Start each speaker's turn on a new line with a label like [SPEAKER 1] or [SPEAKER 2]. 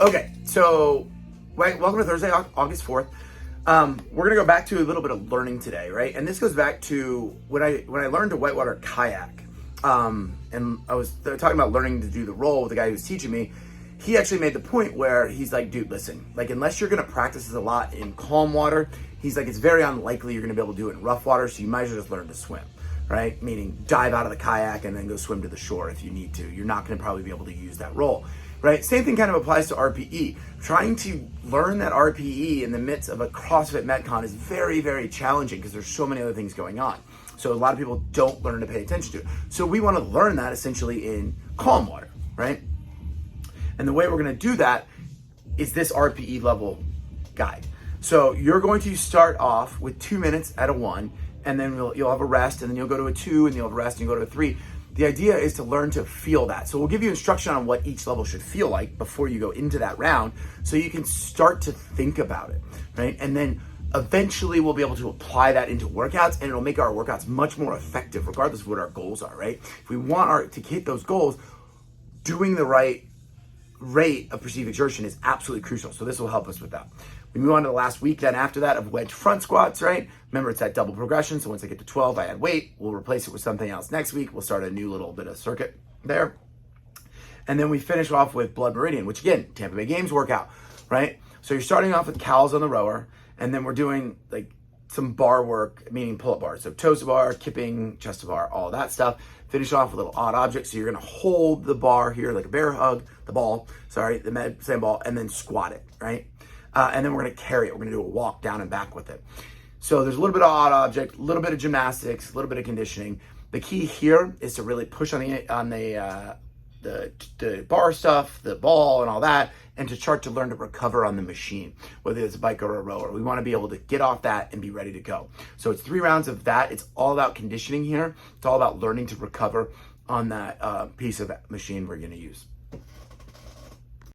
[SPEAKER 1] Okay, so welcome to Thursday, August 4th. We're gonna go back to a little bit of learning today, right? And this goes back to when I learned to whitewater kayak. And I was talking about learning to do the roll with the guy who was teaching me. He actually made the point where he's like, dude, listen, like unless you're gonna practice this a lot in calm water, he's like, it's very unlikely you're gonna be able to do it in rough water, so you might as well just learn to swim, right? Meaning dive out of the kayak and then go swim to the shore if you need to. You're not gonna probably be able to use that roll, right? Same thing kind of applies to RPE. Trying to learn that RPE in the midst of a CrossFit Metcon is very, very challenging because there's so many other things going on. So a lot of people don't learn to pay attention to it. So we want to learn that essentially in calm water, right? And the way we're going to do that is this RPE level guide. So you're going to start off with 2 minutes at a 1, and then you'll have a rest, and then you'll go to a 2, and you'll have a rest, and you'll go to a 3. The idea is to learn to feel that. So we'll give you instruction on what each level should feel like before you go into that round, so you can start to think about it, right? And then eventually we'll be able to apply that into workouts, and it'll make our workouts much more effective regardless of what our goals are, right? If we want to hit those goals, doing the right rate of perceived exertion is absolutely crucial. So this will help us with that. We move on to the last week then after that of wedge front squats, right? Remember, it's that double progression. So once I get to 12, I add weight. We'll replace it with something else next week. We'll start a new little bit of circuit there. And then we finish off with blood meridian, which again, Tampa Bay Games workout, right? So you're starting off with cowls on the rower, and then we're doing like some bar work, meaning pull-up bars. So toes to bar, kipping, chest to bar, all that stuff. Finish off with a little odd object. So you're gonna hold the bar here like a bear hug, the same ball, and then squat it, right? And then we're gonna carry it. We're gonna do a walk down and back with it. So there's a little bit of odd object, a little bit of gymnastics, a little bit of conditioning. The key here is to really push on the bar stuff, the ball and all that, and to start to learn to recover on the machine, whether it's a bike or a rower. We want to be able to get off that and be ready to go. So it's 3 rounds of that. It's all about conditioning here. It's all about learning to recover on that piece of machine we're going to use.